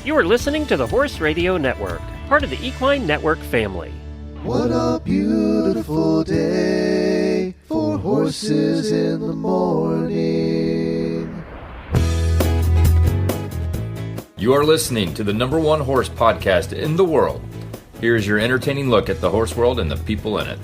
You are listening to the Horse Radio Network, part of the Equine Network family. What a beautiful day for horses in the morning. You are listening to the #1 horse podcast in the world. Here's your entertaining look at the horse world and the people in it.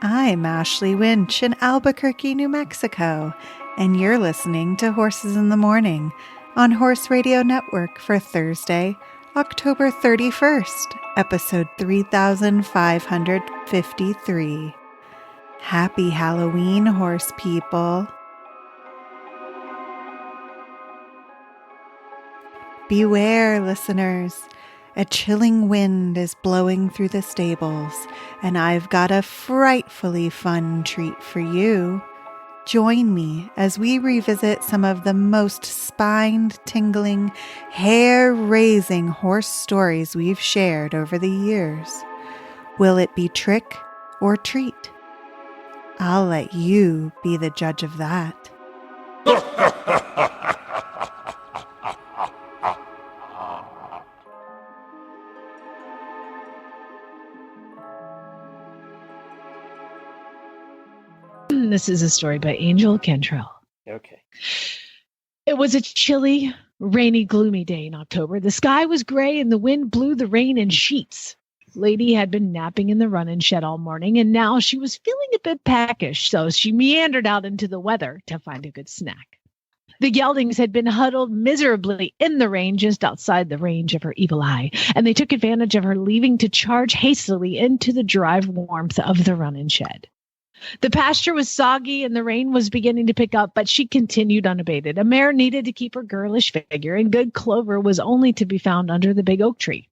I'm Ashley Winch in Albuquerque, New Mexico, and you're listening to Horses in the Morning on Horse Radio Network for Thursday, October 31st, episode 3553. Happy Halloween, horse people. Beware, listeners. A chilling wind is blowing through the stables, and I've got a frightfully fun treat for you. Join me as we revisit some of the most spine-tingling, hair-raising horse stories we've shared over the years. Will it be trick or treat? I'll let you be the judge of that. This is a story by Angel Cantrell. Okay. It was a chilly, rainy, gloomy day in October. The sky was gray and the wind blew the rain in sheets. Lady had been napping in the run-in shed all morning, and now she was feeling a bit peckish, so she meandered out into the weather to find a good snack. The geldings had been huddled miserably in the rain just outside the range of her evil eye, and they took advantage of her leaving to charge hastily into the dry warmth of the run-in shed. The pasture was soggy and the rain was beginning to pick up, but she continued unabated. A mare needed to keep her girlish figure, and good clover was only to be found under the big oak tree.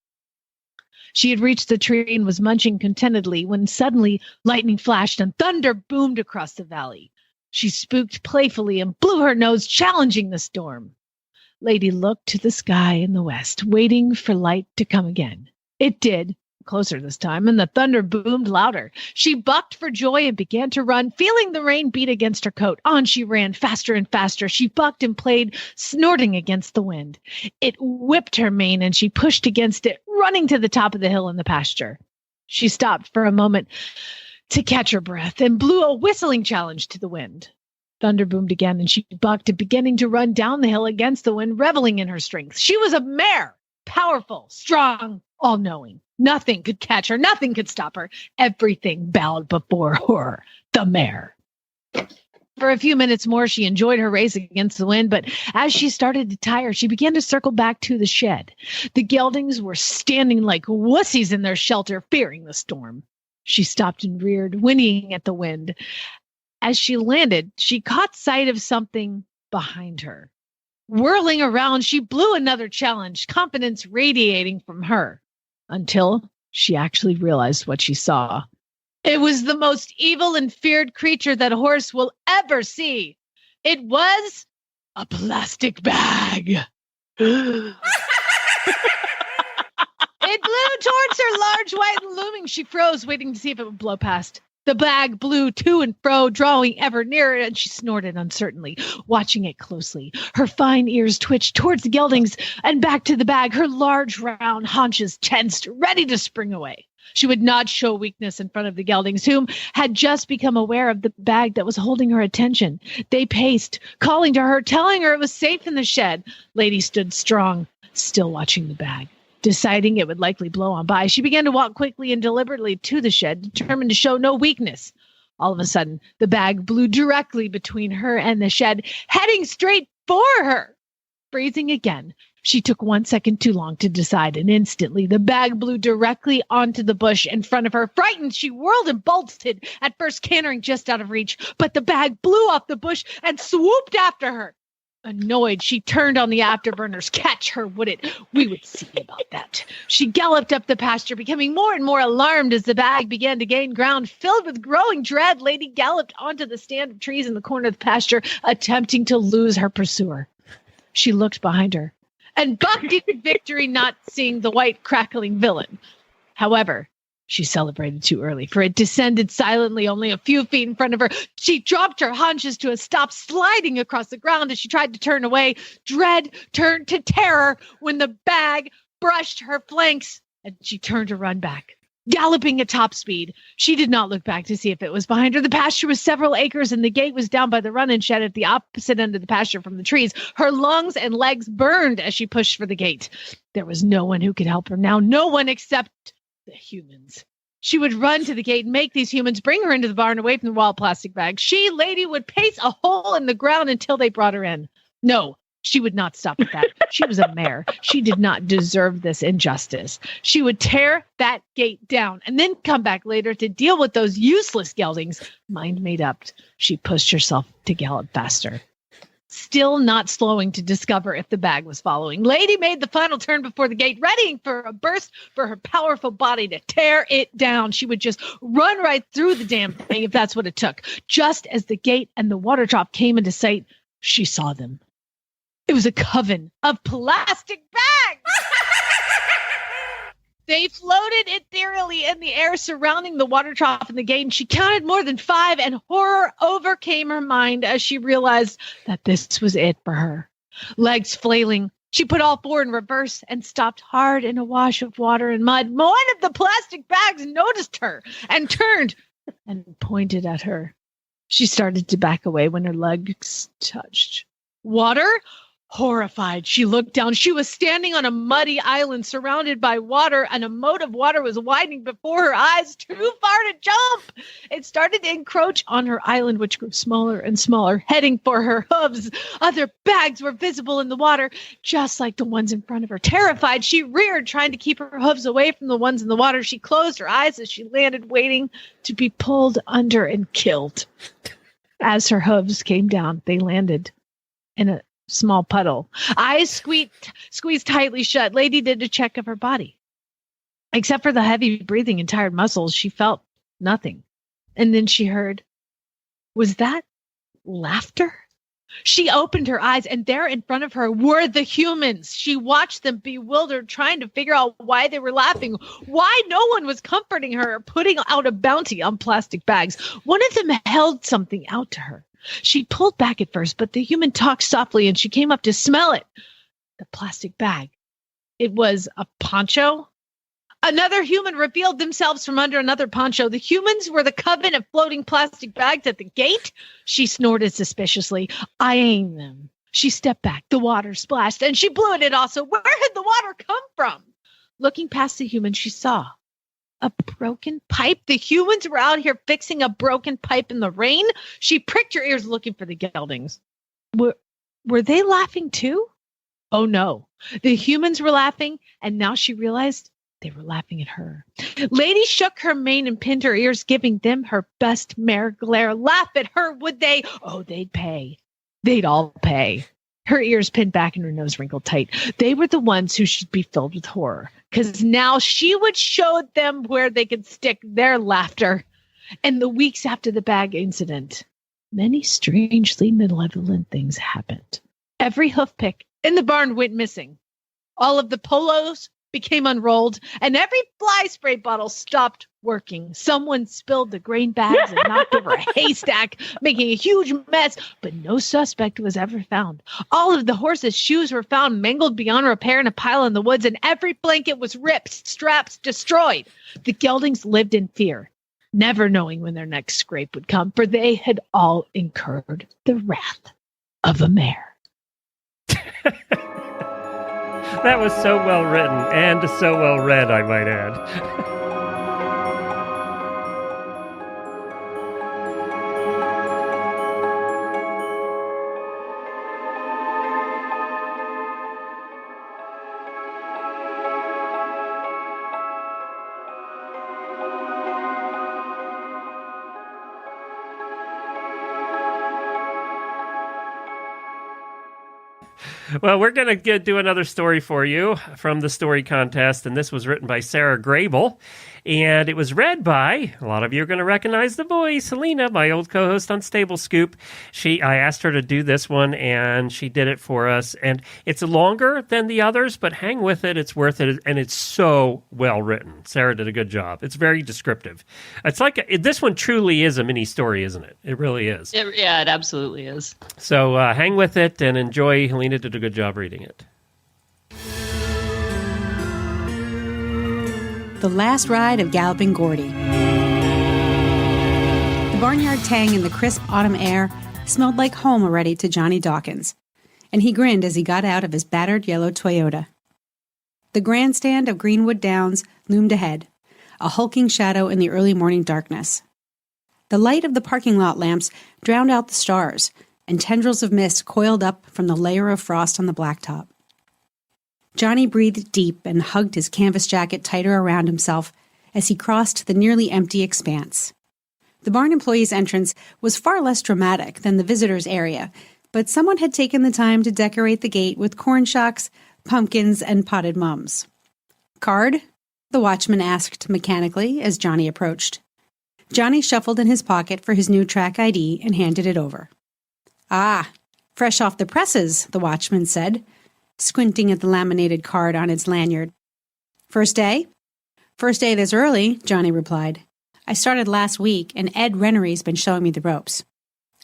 She had reached the tree and was munching contentedly when suddenly lightning flashed and thunder boomed across the valley. She spooked playfully and blew her nose, challenging the storm. Lady looked to the sky in the west, waiting for light to come again. It did. Closer this time, and the thunder boomed louder. She bucked for joy and began to run, feeling the rain beat against her coat. On she ran, faster and faster. She bucked and played, snorting against the wind. It whipped her mane, and she pushed against it, running to the top of the hill in the pasture. She stopped for a moment to catch her breath and blew a whistling challenge to the wind. Thunder boomed again, and she bucked, beginning to run down the hill against the wind, reveling in her strength. She was a mare, powerful, strong, all-knowing. Nothing could catch her. Nothing could stop her. Everything bowed before her, the mare. For a few minutes more, she enjoyed her race against the wind, but as she started to tire, she began to circle back to the shed. The geldings were standing like wussies in their shelter, fearing the storm. She stopped and reared, whinnying at the wind. As she landed, she caught sight of something behind her. Whirling around, she blew another challenge, confidence radiating from her. Until she actually realized what she saw. It was the most evil and feared creature that a horse will ever see. It was a plastic bag. It blew towards her, large, white, and looming. She froze, waiting to see if it would blow past. The bag blew to and fro, drawing ever nearer, and she snorted uncertainly, watching it closely. Her fine ears twitched towards the geldings and back to the bag, her large, round haunches tensed, ready to spring away. She would not show weakness in front of the geldings, whom had just become aware of the bag that was holding her attention. They paced, calling to her, telling her it was safe in the shed. Lady stood strong, still watching the bag. Deciding it would likely blow on by, she began to walk quickly and deliberately to the shed, determined to show no weakness. All of a sudden, the bag blew directly between her and the shed, heading straight for her. Freezing again, she took 1 second too long to decide, and instantly the bag blew directly onto the bush in front of her. Frightened, she whirled and bolted, at first cantering just out of reach, but the bag blew off the bush and swooped after her. Annoyed, she turned on the afterburners. Catch her, would it? We would see about that. She galloped up the pasture, becoming more and more alarmed as the bag began to gain ground. Filled with growing dread, Lady galloped onto the stand of trees in the corner of the pasture, attempting to lose her pursuer. She looked behind her and bucked in victory, not seeing the white crackling villain. However, She celebrated too early, for it descended silently only a few feet in front of her. She dropped her haunches to a stop, sliding across the ground as she tried to turn away. Dread turned to terror when the bag brushed her flanks, and she turned to run back. Galloping at top speed, she did not look back to see if it was behind her. The pasture was several acres, and the gate was down by the run-in shed at the opposite end of the pasture from the trees. Her lungs and legs burned as she pushed for the gate. There was no one who could help her now, no one except the humans. She would run to the gate and make these humans bring her into the barn away from the wild plastic bag. She, lady, would pace a hole in the ground until they brought her in. No, she would not stop at that. She was a mare. She did not deserve this injustice. She would tear that gate down and then come back later to deal with those useless geldings. Mind made up, she pushed herself to gallop faster, still not slowing to discover if the bag was following. Lady made the final turn before the gate, readying for a burst for her powerful body to tear it down. She would just run right through the damn thing if that's what it took. Just as the gate and the water drop came into sight, she saw them. It was a coven of plastic bags. They floated ethereally in the air surrounding the water trough and the gate, and she counted more than 5, and horror overcame her mind as she realized that this was it for her. Legs flailing, she put all 4 in reverse and stopped hard in a wash of water and mud. One of the plastic bags noticed her and turned and pointed at her. She started to back away when her legs touched water. Horrified, she looked down. She was standing on a muddy island surrounded by water, and a moat of water was widening before her eyes, too far to jump. It started to encroach on her island, which grew smaller and smaller, heading for her hooves. Other bags were visible in the water, just like the ones in front of her. Terrified, she reared, trying to keep her hooves away from the ones in the water. She closed her eyes as she landed, waiting to be pulled under and killed. As her hooves came down, they landed in a small puddle. Eyes squeezed tightly shut. Lady did a check of her body. Except for the heavy breathing and tired muscles, she felt nothing. And then she heard, was that laughter? She opened her eyes, and there in front of her were the humans. She watched them bewildered, trying to figure out why they were laughing, why no one was comforting her or putting out a bounty on plastic bags. One of them held something out to her. She pulled back at first, but the human talked softly, and she came up to smell it. The plastic bag. It was a poncho. Another human revealed themselves from under another poncho. The humans were the coven of floating plastic bags at the gate. She snorted suspiciously, eyeing them. She stepped back. The water splashed, and she blew at it also. Where had the water come from? Looking past the human, she saw a broken pipe. The humans were out here fixing a broken pipe in the rain. She pricked her ears looking for the geldings. Were they laughing too? Oh no. The humans were laughing, and now she realized they were laughing at her. Lady shook her mane and pinned her ears, giving them her best mare glare. Laugh at her, would they? Oh, they'd pay. They'd all pay. Her ears pinned back and her nose wrinkled tight. They were the ones who should be filled with horror, because now she would show them where they could stick their laughter. And the weeks after the bag incident, many strangely malevolent things happened. Every hoof pick in the barn went missing. All of the polos became unrolled, and every fly spray bottle stopped working. Someone spilled the grain bags and knocked over a haystack, making a huge mess, but no suspect was ever found. All of the horses' shoes were found mangled beyond repair in a pile in the woods, and every blanket was ripped, straps destroyed. The geldings lived in fear, never knowing when their next scrape would come, for they had all incurred the wrath of a mare. That was so well written and so well read, I might add. Well, we're going to do another story for you from the story contest, and this was written by Sarah Grable. And it was read by, a lot of you are going to recognize the voice, Helena, my old co-host on Stable Scoop. I asked her to do this one, and she did it for us. And it's longer than the others, but hang with it. It's worth it, and it's so well written. Sarah did a good job. It's very descriptive. It's like, this one truly is a mini story, isn't it? It really is. It absolutely is. So hang with it and enjoy. Helena did a good job reading it. The Last Ride of Galloping Gordy. The barnyard tang in the crisp autumn air smelled like home already to Johnny Dawkins, and he grinned as he got out of his battered yellow Toyota. The grandstand of Greenwood Downs loomed ahead, a hulking shadow in the early morning darkness. The light of the parking lot lamps drowned out the stars, and tendrils of mist coiled up from the layer of frost on the blacktop. Johnny breathed deep and hugged his canvas jacket tighter around himself as he crossed the nearly empty expanse. The barn employee's entrance was far less dramatic than the visitors' area, but someone had taken the time to decorate the gate with corn shocks, pumpkins, and potted mums. "Card?" the watchman asked mechanically as Johnny approached. Johnny shuffled in his pocket for his new track ID and handed it over. "Ah, fresh off the presses," the watchman said, squinting at the laminated card on its lanyard. "First day?" "First day this early," Johnny replied. "I started last week, and Ed Rennery's been showing me the ropes.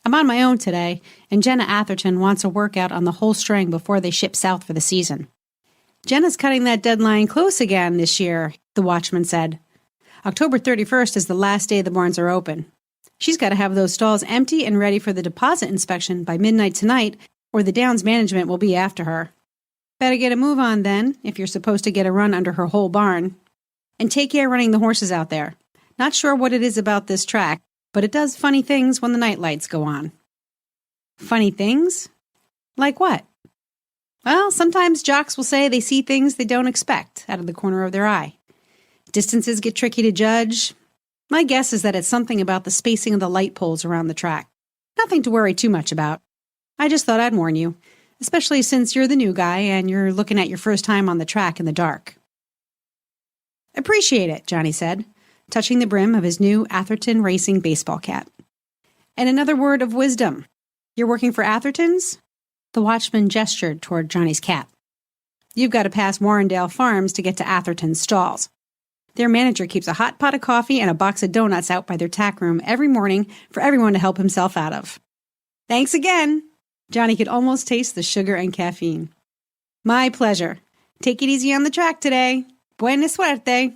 I'm on my own today, and Jenna Atherton wants a workout on the whole string before they ship south for the season." "Jenna's cutting that deadline close again this year," the watchman said. "October 31st is the last day the barns are open. She's got to have those stalls empty and ready for the deposit inspection by midnight tonight, or the Downs management will be after her. Better get a move on then, if you're supposed to get a run under her whole barn. And take care running the horses out there. Not sure what it is about this track, but it does funny things when the night lights go on." "Funny things? Like what?" "Well, sometimes jocks will say they see things they don't expect out of the corner of their eye. Distances get tricky to judge. My guess is that it's something about the spacing of the light poles around the track. Nothing to worry too much about. I just thought I'd warn you, especially since you're the new guy and you're looking at your first time on the track in the dark." "Appreciate it," Johnny said, touching the brim of his new Atherton Racing baseball cap. "And another word of wisdom. You're working for Atherton's?" The watchman gestured toward Johnny's cap. "You've got to pass Warrendale Farms to get to Atherton's stalls. Their manager keeps a hot pot of coffee and a box of donuts out by their tack room every morning for everyone to help himself out of." "Thanks again." Johnny could almost taste the sugar and caffeine. "My pleasure. Take it easy on the track today. Buena suerte."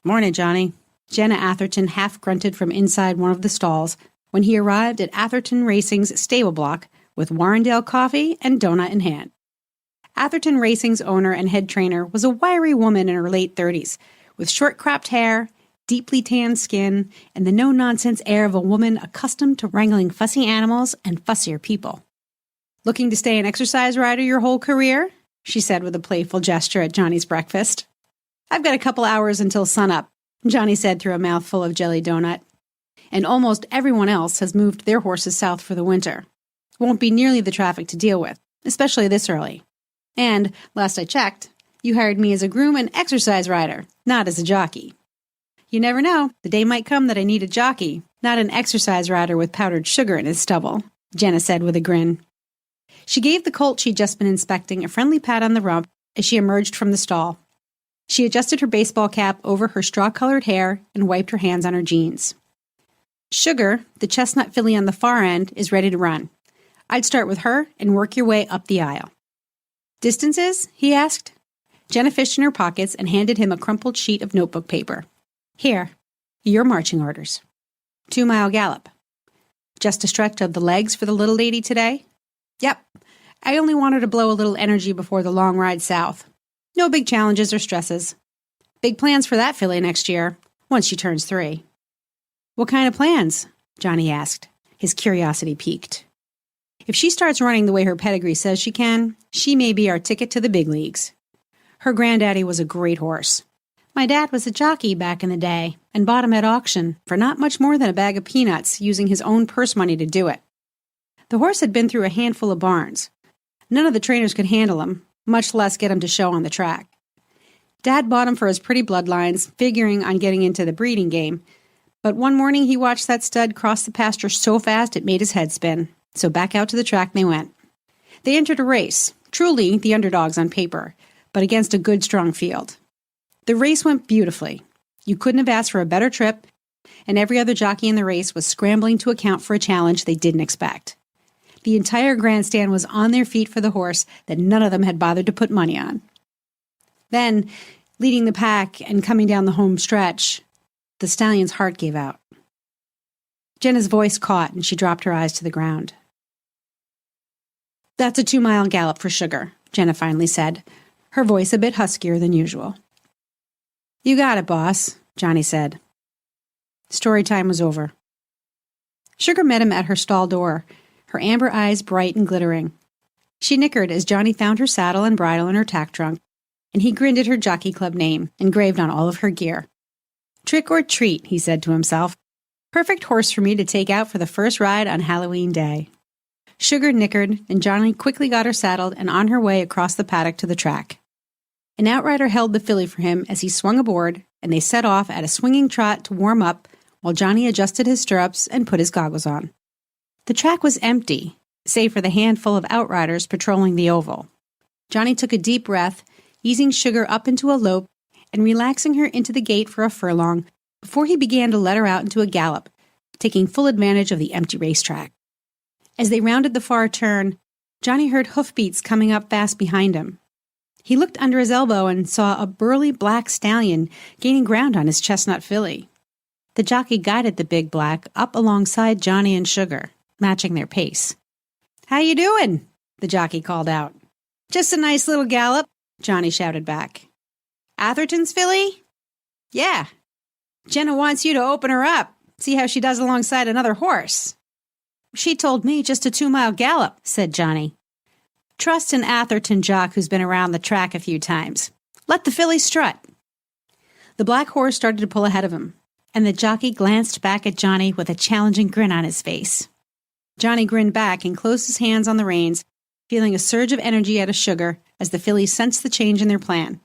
"Morning, Johnny." Jenna Atherton half grunted from inside one of the stalls when he arrived at Atherton Racing's stable block with Warrendale coffee and donut in hand. Atherton Racing's owner and head trainer was a wiry woman in her late 30s, with short-cropped hair, deeply tanned skin, and the no-nonsense air of a woman accustomed to wrangling fussy animals and fussier people. "Looking to stay an exercise rider your whole career?" she said with a playful gesture at Johnny's breakfast. "I've got a couple hours until sunup," Johnny said through a mouthful of jelly donut. "And almost everyone else has moved their horses south for the winter. Won't be nearly the traffic to deal with, especially this early. And, last I checked, you hired me as a groom and exercise rider, not as a jockey. You never know, the day might come that I need a jockey, not an exercise rider with powdered sugar in his stubble," Jenna said with a grin. She gave the colt she'd just been inspecting a friendly pat on the rump as she emerged from the stall. She adjusted her baseball cap over her straw-colored hair and wiped her hands on her jeans. "Sugar, the chestnut filly on the far end, is ready to run. I'd start with her and work your way up the aisle." "Distances?" he asked. Jenna fished in her pockets and handed him a crumpled sheet of notebook paper. "Here, your marching orders. 2-mile gallop. Just a stretch of the legs for the little lady today?" "Yep. I only want her to blow a little energy before the long ride south. No big challenges or stresses. Big plans for that filly next year, once she turns 3. "What kind of plans?" Johnny asked, his curiosity piqued. "If she starts running the way her pedigree says she can, she may be our ticket to the big leagues. Her granddaddy was a great horse. My dad was a jockey back in the day and bought him at auction for not much more than a bag of peanuts, using his own purse money to do it. The horse had been through a handful of barns. None of the trainers could handle him, much less get him to show on the track. Dad bought him for his pretty bloodlines, figuring on getting into the breeding game. But one morning he watched that stud cross the pasture so fast it made his head spin. So back out to the track they went. They entered a race, truly the underdogs on paper, but against a good, strong field. The race went beautifully. You couldn't have asked for a better trip, and every other jockey in the race was scrambling to account for a challenge they didn't expect. The entire grandstand was on their feet for the horse that none of them had bothered to put money on. Then, leading the pack and coming down the home stretch, the stallion's heart gave out. Jenna's voice caught and she dropped her eyes to the ground. "That's a 2-mile gallop for Sugar," Jenna finally said, her voice a bit huskier than usual. "You got it, boss," Johnny said. Story time was over. Sugar met him at her stall door, her amber eyes bright and glittering. She nickered as Johnny found her saddle and bridle in her tack trunk, and he grinned at her Jockey Club name, engraved on all of her gear. "Trick or treat," he said to himself. "Perfect horse for me to take out for the first ride on Halloween Day." Sugar nickered, and Johnny quickly got her saddled and on her way across the paddock to the track. An outrider held the filly for him as he swung aboard, and they set off at a swinging trot to warm up while Johnny adjusted his stirrups and put his goggles on. The track was empty, save for the handful of outriders patrolling the oval. Johnny took a deep breath, easing Sugar up into a lope and relaxing her into the gait for a furlong before he began to let her out into a gallop, taking full advantage of the empty racetrack. As they rounded the far turn, Johnny heard hoofbeats coming up fast behind him. He looked under his elbow and saw a burly black stallion gaining ground on his chestnut filly. The jockey guided the big black up alongside Johnny and Sugar, matching their pace. "How you doing?" the jockey called out. "Just a nice little gallop," Johnny shouted back. "Atherton's filly?" "Yeah. Jenna wants you to open her up, see how she does alongside another horse." "She told me just a 2-mile gallop," said Johnny. "Trust an Atherton jock who's been around the track a few times. Let the filly strut." The black horse started to pull ahead of him, and the jockey glanced back at Johnny with a challenging grin on his face. Johnny grinned back and closed his hands on the reins, feeling a surge of energy out of Sugar as the filly sensed the change in their plan.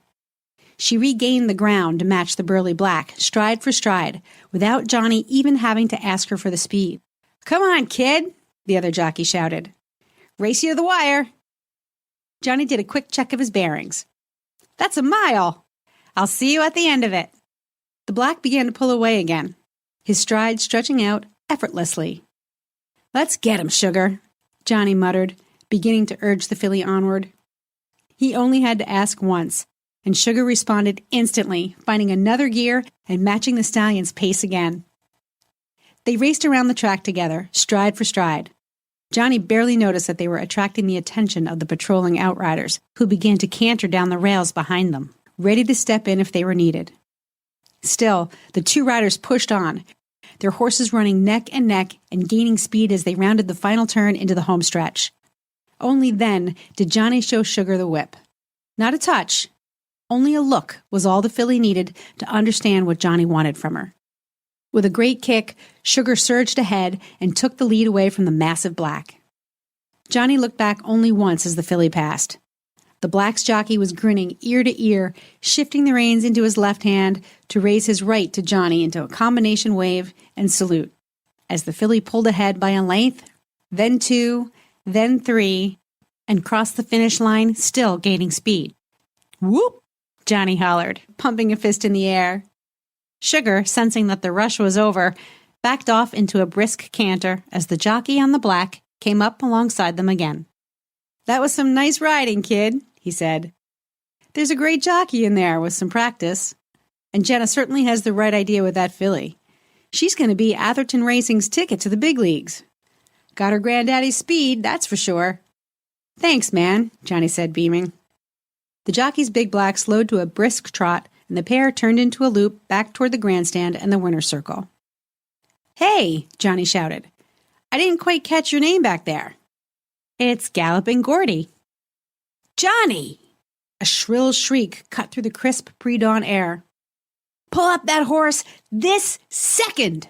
She regained the ground to match the burly black, stride for stride, without Johnny even having to ask her for the speed. "Come on, kid," the other jockey shouted. "Race you to the wire." Johnny did a quick check of his bearings. "That's a mile. I'll see you at the end of it." The black began to pull away again, his stride stretching out effortlessly. "Let's get him, Sugar," Johnny muttered, beginning to urge the filly onward. He only had to ask once, and Sugar responded instantly, finding another gear and matching the stallion's pace again. They raced around the track together, stride for stride. Johnny barely noticed that they were attracting the attention of the patrolling outriders, who began to canter down the rails behind them, ready to step in if they were needed. Still, the two riders pushed on, their horses running neck and neck and gaining speed as they rounded the final turn into the home stretch. Only then did Johnny show Sugar the whip. Not a touch, only a look was all the filly needed to understand what Johnny wanted from her. With a great kick, Sugar surged ahead and took the lead away from the massive black. Johnny looked back only once as the filly passed. The black's jockey was grinning ear to ear, shifting the reins into his left hand to raise his right to Johnny into a combination wave and salute, as the filly pulled ahead by a length, then 2, then 3, and crossed the finish line, still gaining speed. "Whoop!" Johnny hollered, pumping a fist in the air. Sugar, sensing that the rush was over, backed off into a brisk canter as the jockey on the black came up alongside them again. "That was some nice riding, kid," he said. "There's a great jockey in there with some practice. And Jenna certainly has the right idea with that filly. She's going to be Atherton Racing's ticket to the big leagues. Got her granddaddy's speed, that's for sure." "Thanks, man," Johnny said, beaming. The jockey's big black slowed to a brisk trot, and the pair turned into a loop back toward the grandstand and the winner's circle. "Hey," Johnny shouted. "I didn't quite catch your name back there." "It's Galloping Gordy." "Johnny!" A shrill shriek cut through the crisp pre-dawn air. "Pull up that horse this second!"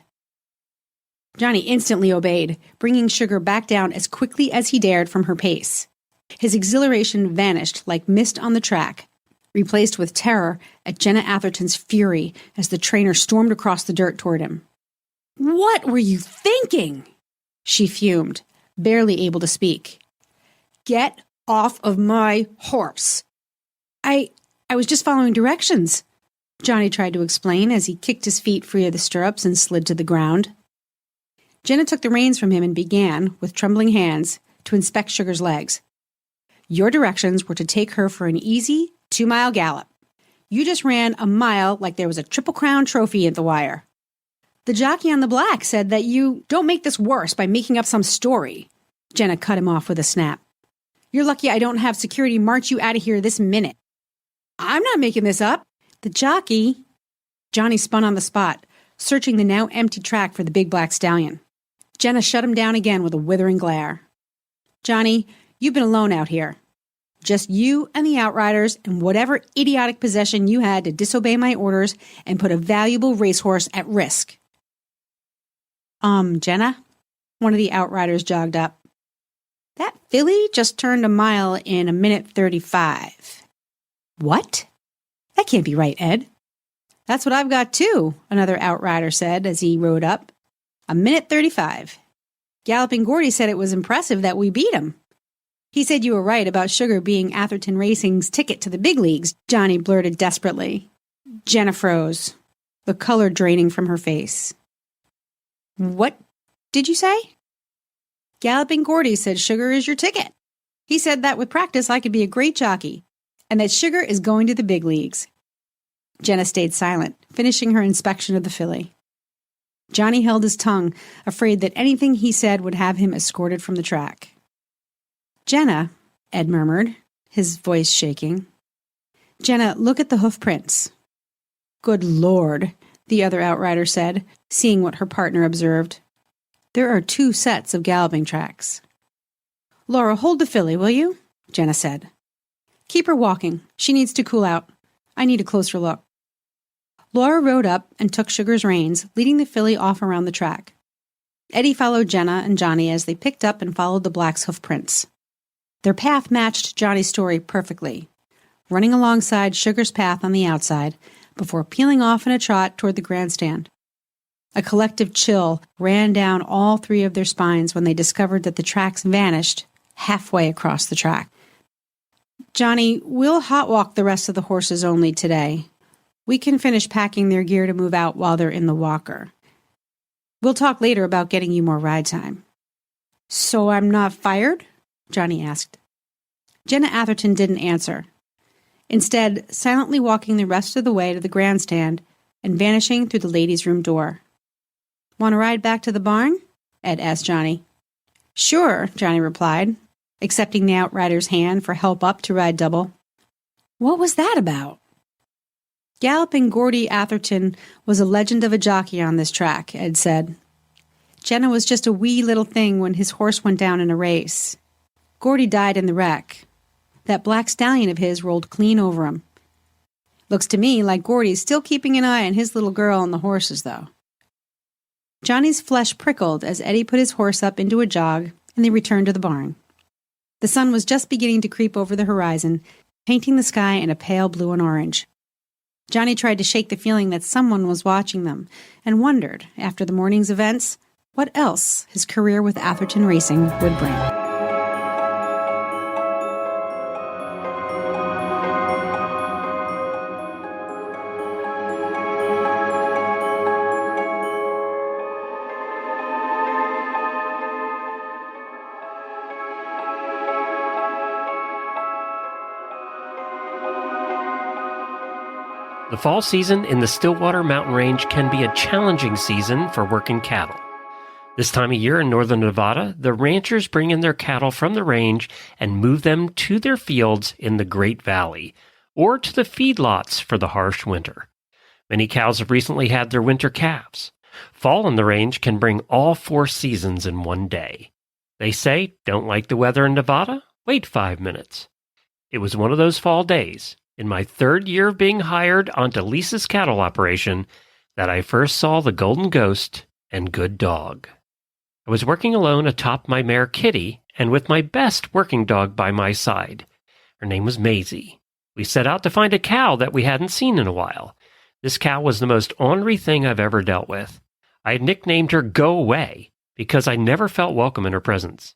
Johnny instantly obeyed, bringing Sugar back down as quickly as he dared from her pace. His exhilaration vanished like mist on the track. replaced with terror at Jenna Atherton's fury as the trainer stormed across the dirt toward him. "What were you thinking?" she fumed, barely able to speak. "Get off of my horse." I was just following directions," Johnny tried to explain as he kicked his feet free of the stirrups and slid to the ground. Jenna took the reins from him and began, with trembling hands, to inspect Sugar's legs. "Your directions were to take her for an easy 2-mile gallop. You just ran a mile like there was a Triple Crown trophy at the wire. The jockey on the black said that you don't make this worse by making up some story." Jenna cut him off with a snap. "You're lucky I don't have security march you out of here this minute." "I'm not making this up. The jockey..." Johnny spun on the spot, searching the now empty track for the big black stallion. Jenna shut him down again with a withering glare. "Johnny, you've been alone out here. Just you and the outriders and whatever idiotic possession you had to disobey my orders and put a valuable racehorse at risk." Jenna?" One of the outriders jogged up. "That filly just turned a mile in 1:35. "What? That can't be right, Ed." "That's what I've got too," another outrider said as he rode up. 1:35. Galloping Gordy said it was impressive that we beat him. He said you were right about Sugar being Atherton Racing's ticket to the big leagues," Johnny blurted desperately. Jenna froze, the color draining from her face. "What did you say?" "Galloping Gordy said Sugar is your ticket. He said that with practice I could be a great jockey, and that Sugar is going to the big leagues." Jenna stayed silent, finishing her inspection of the filly. Johnny held his tongue, afraid that anything he said would have him escorted from the track. "Jenna," Ed murmured, his voice shaking. "Jenna, look at the hoof prints." "Good Lord," the other outrider said, seeing what her partner observed. "There are 2 sets of galloping tracks." "Laura, hold the filly, will you?" Jenna said. "Keep her walking. She needs to cool out. I need a closer look." Laura rode up and took Sugar's reins, leading the filly off around the track. Eddie followed Jenna and Johnny as they picked up and followed the black's hoof prints. Their path matched Johnny's story perfectly, running alongside Sugar's path on the outside before peeling off in a trot toward the grandstand. A collective chill ran down all 3 of their spines when they discovered that the tracks vanished halfway across the track. "Johnny, we'll hot walk the rest of the horses only today. We can finish packing their gear to move out while they're in the walker. We'll talk later about getting you more ride time." "So I'm not fired?" Johnny asked. Jenna Atherton didn't answer, instead silently walking the rest of the way to the grandstand and vanishing through the ladies' room door. "Want to ride back to the barn?" Ed asked Johnny. "Sure," Johnny replied, accepting the outrider's hand for help up to ride double. "What was that about?" "Galloping Gordy Atherton was a legend of a jockey on this track," Ed said. "Jenna was just a wee little thing when his horse went down in a race. Gordy died in the wreck. That black stallion of his rolled clean over him. Looks to me like Gordy's still keeping an eye on his little girl and the horses, though." Johnny's flesh prickled as Eddie put his horse up into a jog and they returned to the barn. The sun was just beginning to creep over the horizon, painting the sky in a pale blue and orange. Johnny tried to shake the feeling that someone was watching them and wondered, after the morning's events, what else his career with Atherton Racing would bring. The fall season in the Stillwater Mountain Range can be a challenging season for working cattle. This time of year in northern Nevada, the ranchers bring in their cattle from the range and move them to their fields in the Great Valley, or to the feedlots for the harsh winter. Many cows have recently had their winter calves. Fall in the range can bring all 4 seasons in one day. They say, don't like the weather in Nevada? Wait 5 minutes. It was one of those fall days, in my 3rd year of being hired onto Lisa's cattle operation, that I first saw the Golden Ghost and Good Dog. I was working alone atop my mare Kitty and with my best working dog by my side. Her name was Maisie. We set out to find a cow that we hadn't seen in a while. This cow was the most ornery thing I've ever dealt with. I had nicknamed her Go Away because I never felt welcome in her presence.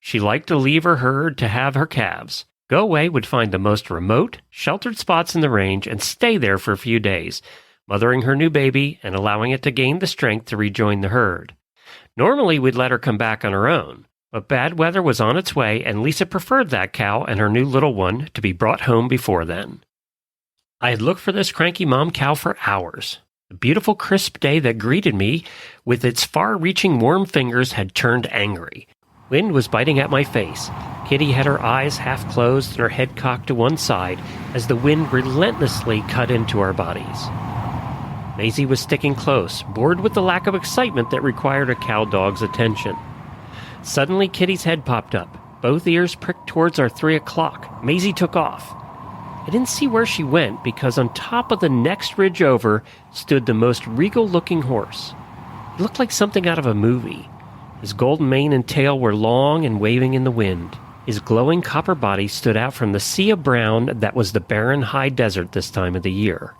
She liked to leave her herd to have her calves. Go Away would find the most remote, sheltered spots in the range and stay there for a few days, mothering her new baby and allowing it to gain the strength to rejoin the herd. Normally, we'd let her come back on her own, but bad weather was on its way, and Lisa preferred that cow and her new little one to be brought home before then. I had looked for this cranky mom cow for hours. The beautiful crisp day that greeted me with its far-reaching warm fingers had turned angry. Wind was biting at my face. Kitty had her eyes half closed and her head cocked to one side as the wind relentlessly cut into our bodies. Maisie was sticking close, bored with the lack of excitement that required a cow dog's attention. Suddenly, Kitty's head popped up. Both ears pricked towards our 3 o'clock. Maisie took off. I didn't see where she went because on top of the next ridge over stood the most regal-looking horse. He looked like something out of a movie. His golden mane and tail were long and waving in the wind. His glowing copper body stood out from the sea of brown that was the barren high desert this time of the year.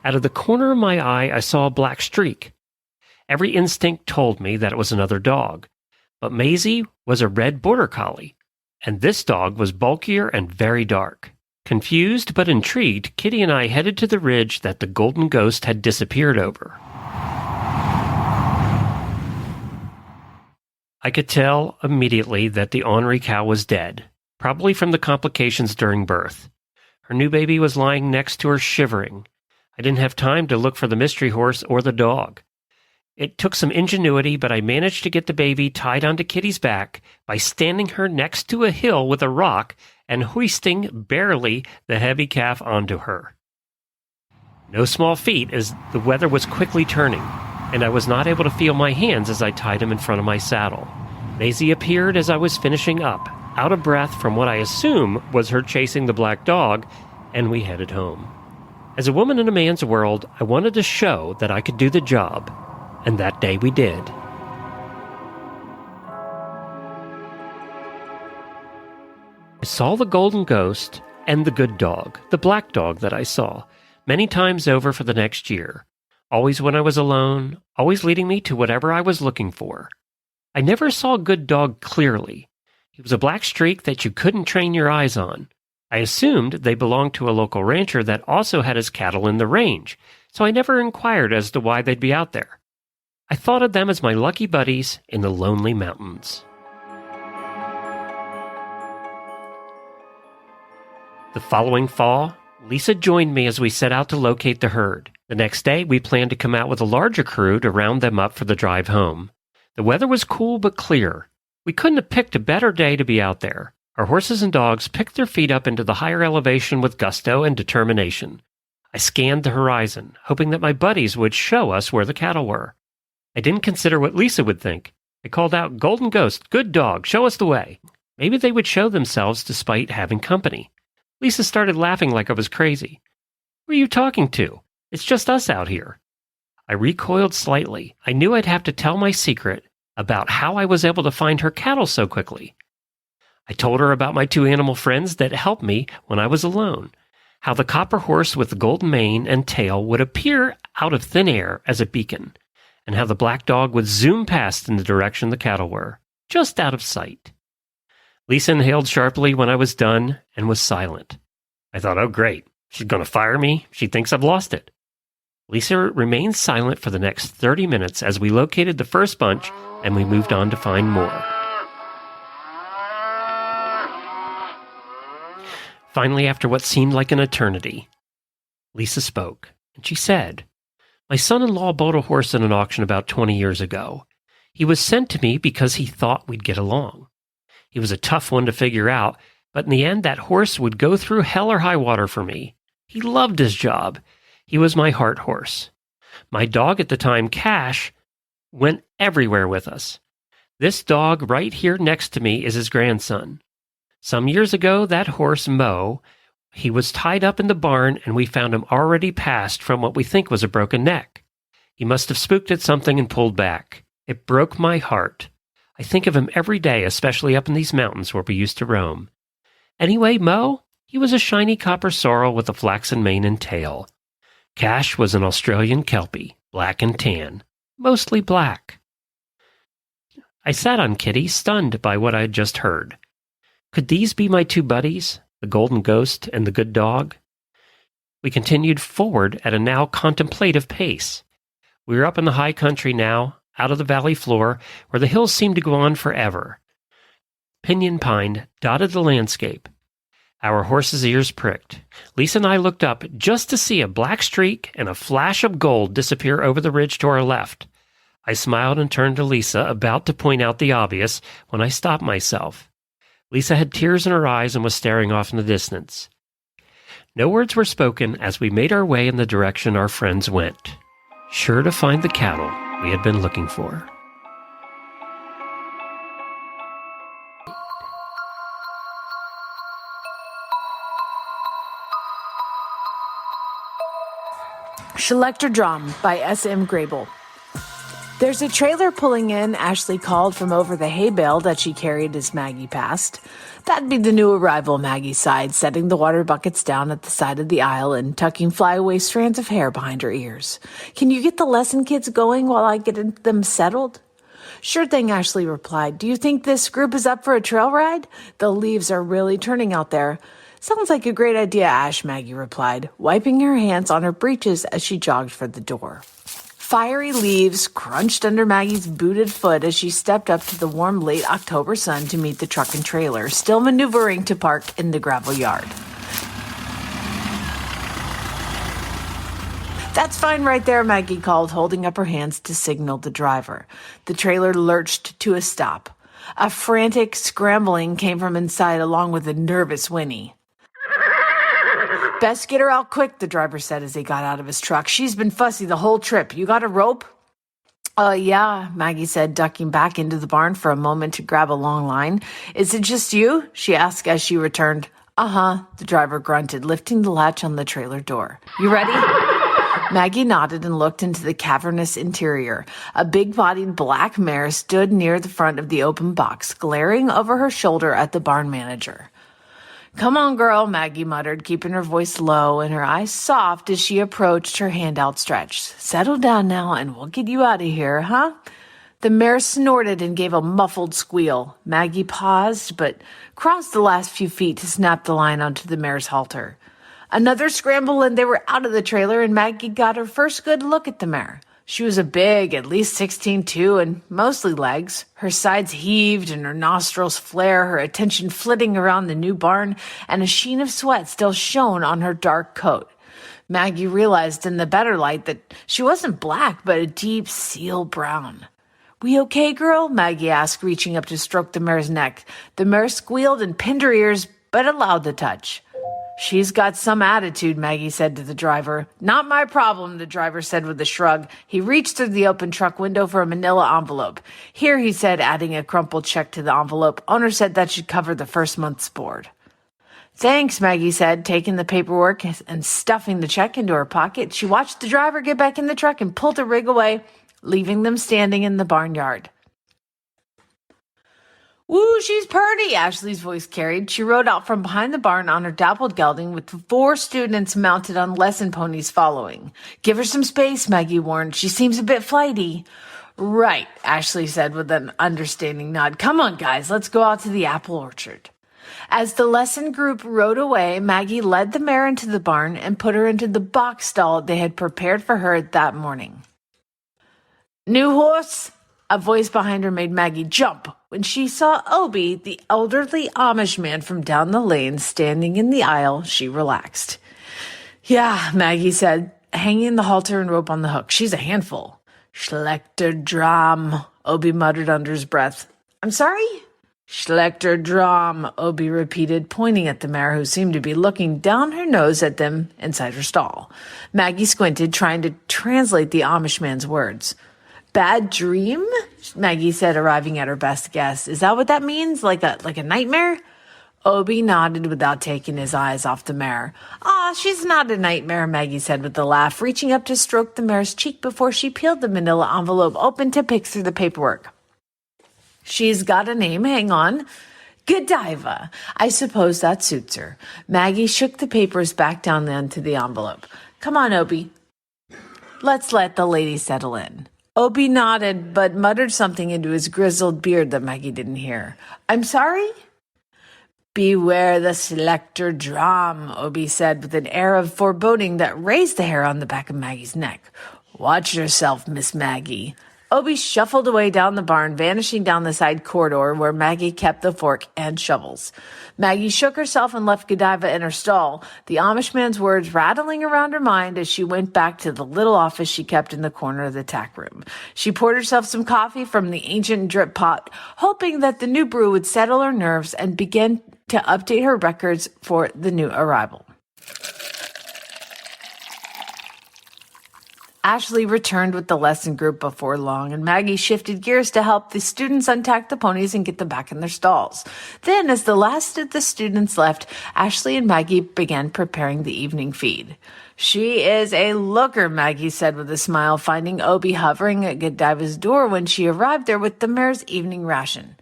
Out of the corner of my eye, I saw a black streak. Every instinct told me that it was another dog. But Maisie was a red border collie, and this dog was bulkier and very dark. Confused but intrigued, Kitty and I headed to the ridge that the golden ghost had disappeared over. I could tell immediately that the ornery cow was dead, probably from the complications during birth. Her new baby was lying next to her shivering. I didn't have time to look for the mystery horse or the dog. It took some ingenuity, but I managed to get the baby tied onto Kitty's back by standing her next to a hill with a rock and hoisting barely the heavy calf onto her. No small feat, as the weather was quickly turning, and I was not able to feel my hands as I tied him in front of my saddle. Maisie appeared as I was finishing up, out of breath from what I assume was her chasing the black dog, and we headed home. As a woman in a man's world, I wanted to show that I could do the job, and that day we did. I saw the golden ghost and the good dog, the black dog that I saw, many times over for the next year, always when I was alone, always leading me to whatever I was looking for. I never saw a good dog clearly. He was a black streak that you couldn't train your eyes on. I assumed they belonged to a local rancher that also had his cattle in the range, so I never inquired as to why they'd be out there. I thought of them as my lucky buddies in the lonely mountains. The following fall, Lisa joined me as we set out to locate the herd. The next day, we planned to come out with a larger crew to round them up for the drive home. The weather was cool but clear. We couldn't have picked a better day to be out there. Our horses and dogs picked their feet up into the higher elevation with gusto and determination. I scanned the horizon, hoping that my buddies would show us where the cattle were. I didn't consider what Lisa would think. I called out, "Golden Ghost, good dog, show us the way." Maybe they would show themselves despite having company. Lisa started laughing like I was crazy. "Who are you talking to? It's just us out here." I recoiled slightly. I knew I'd have to tell my secret about how I was able to find her cattle so quickly. I told her about my 2 animal friends that helped me when I was alone, how the copper horse with the golden mane and tail would appear out of thin air as a beacon, and how the black dog would zoom past in the direction the cattle were, just out of sight. Lisa inhaled sharply when I was done and was silent. I thought, oh great, she's going to fire me. She thinks I've lost it. Lisa remained silent for the next 30 minutes as we located the first bunch and we moved on to find more. Finally, after what seemed like an eternity, Lisa spoke, and she said, "My son-in-law bought a horse at an auction about 20 years ago. He was sent to me because he thought we'd get along. He was a tough one to figure out, but in the end that horse would go through hell or high water for me. He loved his job. He was my heart horse. My dog at the time, Cash, went everywhere with us. This dog right here next to me is his grandson. Some years ago, that horse, Mo, he was tied up in the barn and we found him already passed from what we think was a broken neck. He must have spooked at something and pulled back. It broke my heart. I think of him every day, especially up in these mountains where we used to roam. Anyway, Mo, He was a shiny copper sorrel with a flaxen mane and tail. Cash was an Australian kelpie, black and tan, mostly black. I sat on Kitty, stunned by what I had just heard. Could these be my two buddies, the golden ghost and the good dog? We continued forward at a now contemplative pace. We were up in the high country now, out of the valley floor, where the hills seemed to go on forever. Pinyon pine dotted the landscape. Our horses' ears pricked. Lisa and I looked up just to see a black streak and a flash of gold disappear over the ridge to our left. I smiled and turned to Lisa, about to point out the obvious, when I stopped myself. Lisa had tears in her eyes and was staring off in the distance. No words were spoken as we made our way in the direction our friends went, sure to find the cattle we had been looking for. Selector Drum by S.M. Grable. There's a trailer pulling in, Ashley called from over the hay bale that she carried as Maggie passed. That'd be the new arrival, Maggie sighed, setting the water buckets down at the side of the aisle and tucking flyaway strands of hair behind her ears. Can you get the lesson kids going while I get them settled? Sure thing, Ashley replied. Do you think this group is up for a trail ride? The leaves are really turning out there. Sounds like a great idea, Ash, Maggie replied, wiping her hands on her breeches as she jogged for the door. Fiery leaves crunched under Maggie's booted foot as she stepped up to the warm late October sun to meet the truck and trailer, still maneuvering to park in the gravel yard. That's fine right there, Maggie called, holding up her hands to signal the driver. The trailer lurched to a stop. A frantic scrambling came from inside along with a nervous whinny. Best get her out quick, the driver said as he got out of his truck. She's been fussy the whole trip. You got a rope? Yeah, Maggie said, ducking back into the barn for a moment to grab a long line. Is it just you? She asked as she returned. Uh-huh, the driver grunted, lifting the latch on the trailer door. You ready? Maggie nodded and looked into the cavernous interior. A big-bodied black mare stood near the front of the open box, glaring over her shoulder at the barn manager. Come on, girl, Maggie muttered, keeping her voice low and her eyes soft as she approached, her hand outstretched. Settle down now and we'll get you out of here, huh? The mare snorted and gave a muffled squeal. Maggie paused, but crossed the last few feet to snap the line onto the mare's halter. Another scramble and they were out of the trailer, and Maggie got her first good look at the mare. She was a big, at least 16'2", and mostly legs. Her sides heaved and her nostrils flare, her attention flitting around the new barn, and a sheen of sweat still shone on her dark coat. Maggie realized in the better light that she wasn't black, but a deep seal brown. We okay, girl? Maggie asked, reaching up to stroke the mare's neck. The mare squealed and pinned her ears, but allowed the touch. She's got some attitude, Maggie said to the driver. Not my problem, the driver said with a shrug. He reached through the open truck window for a manila envelope. Here, he said, adding a crumpled check to the envelope. Owner said that should cover the first month's board. Thanks, Maggie said, taking the paperwork and stuffing the check into her pocket. She watched the driver get back in the truck and pull the rig away, leaving them standing in the barnyard. Woo, she's purty, Ashley's voice carried. She rode out from behind the barn on her dappled gelding with 4 students mounted on lesson ponies following. Give her some space, Maggie warned. She seems a bit flighty. Right, Ashley said with an understanding nod. Come on, guys, let's go out to the apple orchard. As the lesson group rode away, Maggie led the mare into the barn and put her into the box stall they had prepared for her that morning. New horse? A voice behind her made Maggie jump when she saw Obi, the elderly Amish man from down the lane, standing in the aisle. She relaxed. Yeah, Maggie said, hanging the halter and rope on the hook. She's a handful. Schlechter Drum, Obi muttered under his breath. I'm sorry? Schlechter Drum, Obi repeated, pointing at the mare who seemed to be looking down her nose at them inside her stall. Maggie squinted, trying to translate the Amish man's words. Bad dream? Maggie said, arriving at her best guess. Is that what that means? Like a nightmare? Obi nodded without taking his eyes off the mare. She's not a nightmare, Maggie said with a laugh, reaching up to stroke the mare's cheek before she peeled the manila envelope open to pick through the paperwork. She's got a name, hang on. Godiva. I suppose that suits her. Maggie shook the papers back down into the envelope. Come on, Obie. Let's let the lady settle in. Obie nodded, but muttered something into his grizzled beard that Maggie didn't hear. I'm sorry? Beware the selector drum, Obie said with an air of foreboding that raised the hair on the back of Maggie's neck. Watch yourself, Miss Maggie. Obie shuffled away down the barn, vanishing down the side corridor where Maggie kept the fork and shovels. Maggie shook herself and left Godiva in her stall, the Amish man's words rattling around her mind as she went back to the little office she kept in the corner of the tack room. She poured herself some coffee from the ancient drip pot, hoping that the new brew would settle her nerves and begin to update her records for the new arrival. Ashley returned with the lesson group before long, and Maggie shifted gears to help the students untack the ponies and get them back in their stalls. Then, as the last of the students left, Ashley and Maggie began preparing the evening feed. She is a looker, Maggie said with a smile, finding Obie hovering at Godiva's door when she arrived there with the mare's evening ration.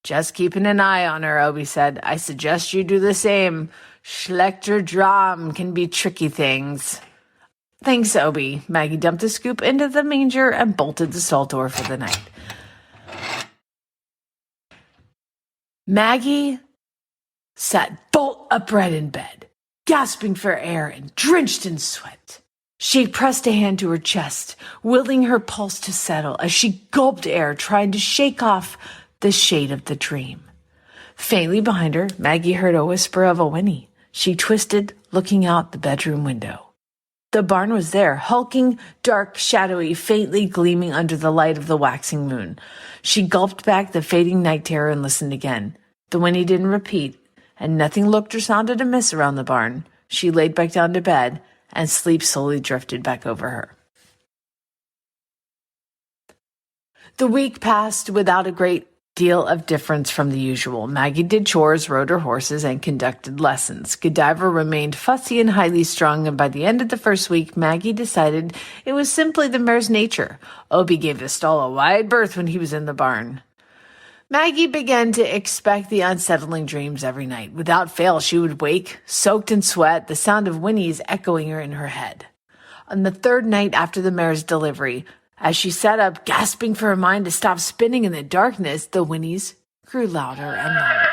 Just keeping an eye on her, Obie said. I suggest you do the same. Schlechter Dram can be tricky things. Thanks, Obie. Maggie dumped the scoop into the manger and bolted the stall door for the night. Maggie sat bolt upright in bed, gasping for air and drenched in sweat. She pressed a hand to her chest, willing her pulse to settle as she gulped air, trying to shake off the shade of the dream. Faintly behind her, Maggie heard a whisper of a whinny. She twisted, looking out the bedroom window. The barn was there, hulking, dark, shadowy, faintly gleaming under the light of the waxing moon. She gulped back the fading night terror and listened again. The whinny didn't repeat, and nothing looked or sounded amiss around the barn. She laid back down to bed, and sleep slowly drifted back over her. The week passed without a great deal of difference from the usual. Maggie did chores, rode her horses, and conducted lessons. Godiva remained fussy and highly strung, and by the end of the first week, Maggie decided it was simply the mare's nature. Obie gave the stall a wide berth when he was in the barn. Maggie began to expect the unsettling dreams every night. Without fail, she would wake, soaked in sweat, the sound of whinnies echoing her in her head. On the third night after the mare's delivery, as she sat up, gasping for her mind to stop spinning in the darkness, the whinnies grew louder and louder.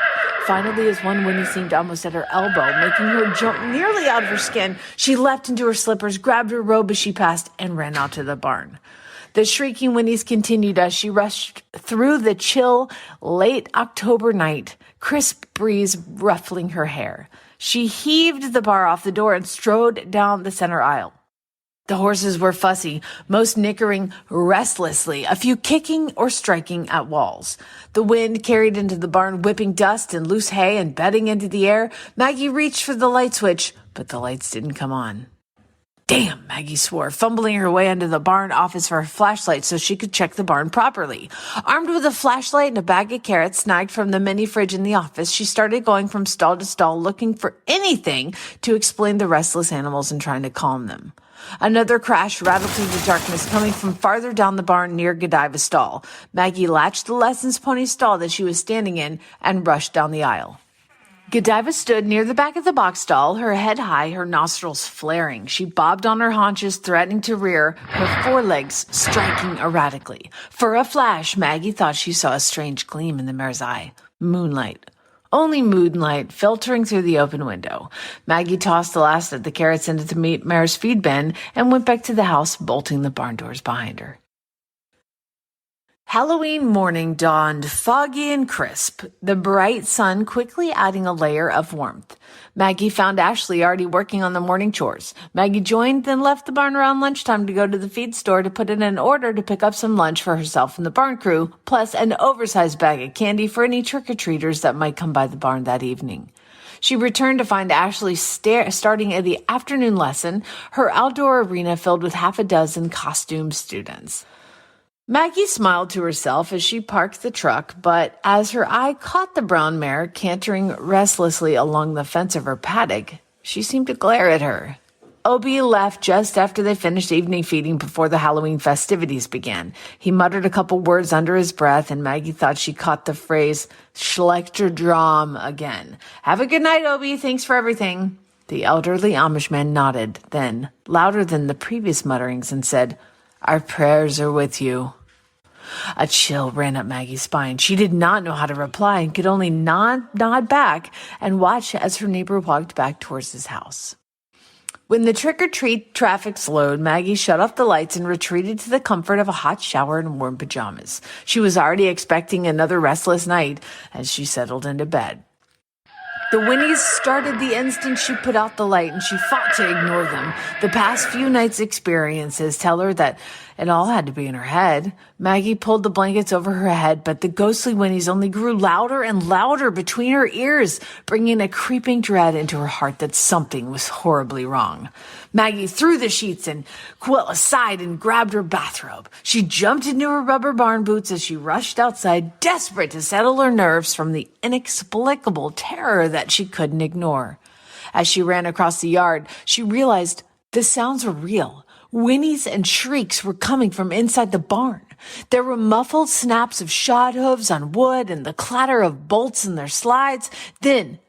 Finally, as one whinny seemed almost at her elbow, making her jump nearly out of her skin, she leapt into her slippers, grabbed her robe as she passed, and ran out to the barn. The shrieking whinnies continued as she rushed through the chill, late October night, crisp breeze ruffling her hair. She heaved the bar off the door and strode down the center aisle. The horses were fussy, most nickering restlessly, a few kicking or striking at walls. The wind carried into the barn, whipping dust and loose hay and bedding into the air. Maggie reached for the light switch, but the lights didn't come on. Damn, Maggie swore, fumbling her way into the barn office for a flashlight so she could check the barn properly. Armed with a flashlight and a bag of carrots snagged from the mini fridge in the office, she started going from stall to stall looking for anything to explain the restless animals and trying to calm them. Another crash rattled through the darkness, coming from farther down the barn near Godiva's stall. Maggie latched the lessons pony stall that she was standing in and rushed down the aisle. Godiva stood near the back of the box stall, her head high, her nostrils flaring. She bobbed on her haunches, threatening to rear, her forelegs striking erratically. For a flash, Maggie thought she saw a strange gleam in the mare's eye. Moonlight. Only moonlight filtering through the open window. Maggie tossed the last of the carrots into the mare's feed bin and went back to the house, bolting the barn doors behind her. Halloween morning dawned foggy and crisp, the bright sun quickly adding a layer of warmth. Maggie found Ashley already working on the morning chores. Maggie joined, then left the barn around lunchtime to go to the feed store to put in an order to pick up some lunch for herself and the barn crew, plus an oversized bag of candy for any trick-or-treaters that might come by the barn that evening. She returned to find Ashley starting at the afternoon lesson, her outdoor arena filled with half a dozen costumed students. Maggie smiled to herself as she parked the truck, but as her eye caught the brown mare cantering restlessly along the fence of her paddock, she seemed to glare at her. Obi left just after they finished evening feeding before the Halloween festivities began. He muttered a couple words under his breath, and Maggie thought she caught the phrase "schlechter Dram" again. Have a good night, Obi. Thanks for everything. The elderly Amish man nodded, then, louder than the previous mutterings, and said, Our prayers are with you. A chill ran up Maggie's spine. She did not know how to reply and could only nod back and watch as her neighbor walked back towards his house. When the trick-or-treat traffic slowed, Maggie shut off the lights and retreated to the comfort of a hot shower and warm pajamas. She was already expecting another restless night as she settled into bed. The whinnies started the instant she put out the light, and she fought to ignore them. The past few nights' experiences tell her that it all had to be in her head. Maggie pulled the blankets over her head, but the ghostly whinnies only grew louder and louder between her ears, bringing a creeping dread into her heart that something was horribly wrong. Maggie threw the sheets and quilt aside and grabbed her bathrobe. She jumped into her rubber barn boots as she rushed outside, desperate to settle her nerves from the inexplicable terror that she couldn't ignore. As she ran across the yard, she realized the sounds were real. Whinnies and shrieks were coming from inside the barn. There were muffled snaps of shod hooves on wood and the clatter of bolts in their slides. Then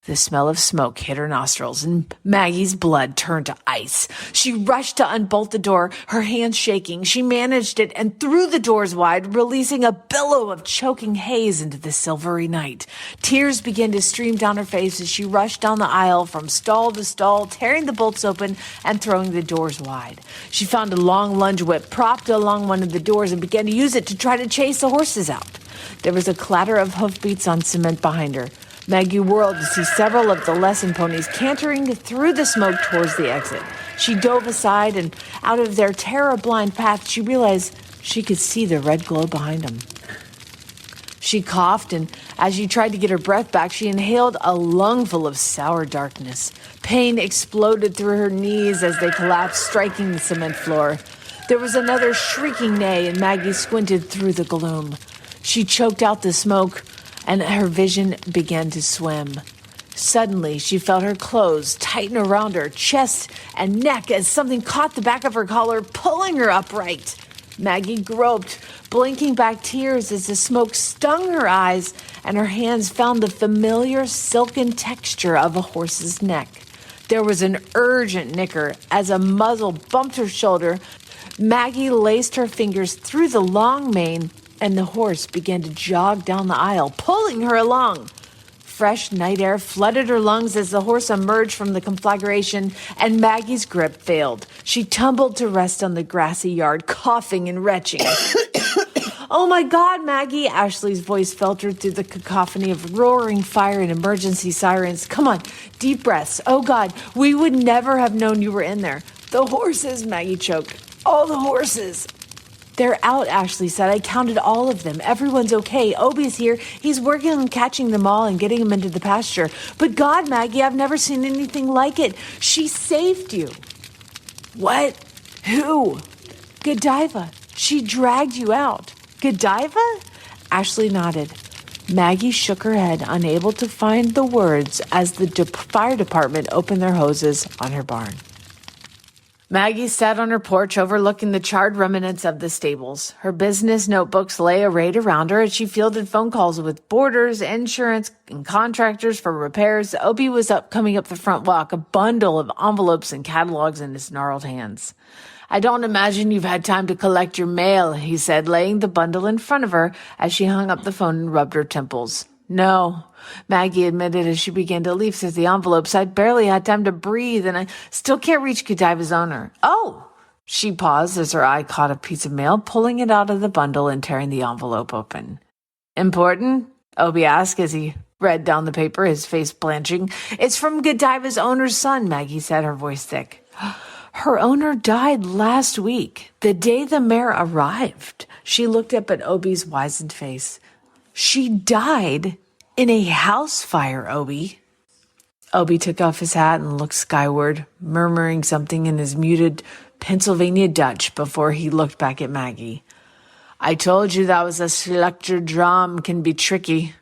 the smell of smoke hit her nostrils, and Maggie's blood turned to ice. She rushed to unbolt the door, her hands shaking. She managed it and threw the doors wide, releasing a billow of choking haze into the silvery night. Tears began to stream down her face as she rushed down the aisle from stall to stall, tearing the bolts open and throwing the doors wide. She found a long lunge whip propped along one of the doors and began to use it to try to chase the horses out. There was a clatter of hoofbeats on cement behind her. Maggie whirled to see several of the lesson ponies cantering through the smoke towards the exit. She dove aside, and out of their terror-blind path, she realized she could see the red glow behind them. She coughed, and as she tried to get her breath back, she inhaled a lungful of sour darkness. Pain exploded through her knees as they collapsed, striking the cement floor. There was another shrieking neigh, and Maggie squinted through the gloom. She choked out the smoke, and her vision began to swim. Suddenly, she felt her clothes tighten around her chest and neck as something caught the back of her collar, pulling her upright. Maggie groped, blinking back tears as the smoke stung her eyes and her hands found the familiar silken texture of a horse's neck. There was an urgent nicker as a muzzle bumped her shoulder. Maggie laced her fingers through the long mane, and the horse began to jog down the aisle, pulling her along. Fresh night air flooded her lungs as the horse emerged from the conflagration, and Maggie's grip failed. She tumbled to rest on the grassy yard, coughing and retching. Oh my God, Maggie! Ashley's voice filtered through the cacophony of roaring fire and emergency sirens. Come on, deep breaths. Oh God, we would never have known you were in there. The horses, Maggie choked. All the horses. They're out, Ashley said. I counted all of them. Everyone's okay. Obi's here. He's working on catching them all and getting them into the pasture. But God, Maggie, I've never seen anything like it. She saved you. What? Who? Godiva. She dragged you out. Godiva? Ashley nodded. Maggie shook her head, unable to find the words as the fire department opened their hoses on her barn. Maggie sat on her porch overlooking the charred remnants of the stables. Her business notebooks lay arrayed around her as she fielded phone calls with boarders, insurance, and contractors for repairs. Obi was coming up the front walk, a bundle of envelopes and catalogs in his gnarled hands. I don't imagine you've had time to collect your mail, he said, laying the bundle in front of her as she hung up the phone and rubbed her temples. No, Maggie admitted as she began to leaf through the envelopes. I barely had time to breathe, and I still can't reach Godiva's owner. Oh! She paused as her eye caught a piece of mail, pulling it out of the bundle and tearing the envelope open. Important? Obi asked as he read down the paper, his face blanching. It's from Godiva's owner's son, Maggie said, her voice thick. Her owner died last week, the day the mayor arrived. She looked up at Obi's wizened face. She died in a house fire, Obi. Obi took off his hat and looked skyward, murmuring something in his muted Pennsylvania Dutch before he looked back at Maggie. I told you that was a schlechter Dram can be tricky.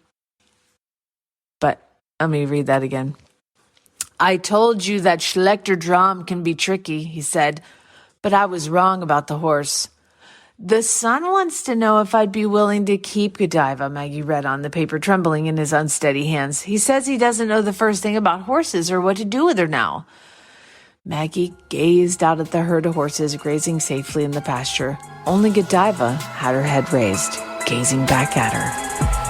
But let me read that again. I told you that Schlechter Drum can be tricky, he said, but I was wrong about the horse. The son wants to know if I'd be willing to keep Godiva, Maggie read on the paper, trembling in his unsteady hands. He says he doesn't know the first thing about horses or what to do with her now. Maggie gazed out at the herd of horses grazing safely in the pasture. Only Godiva had her head raised, gazing back at her.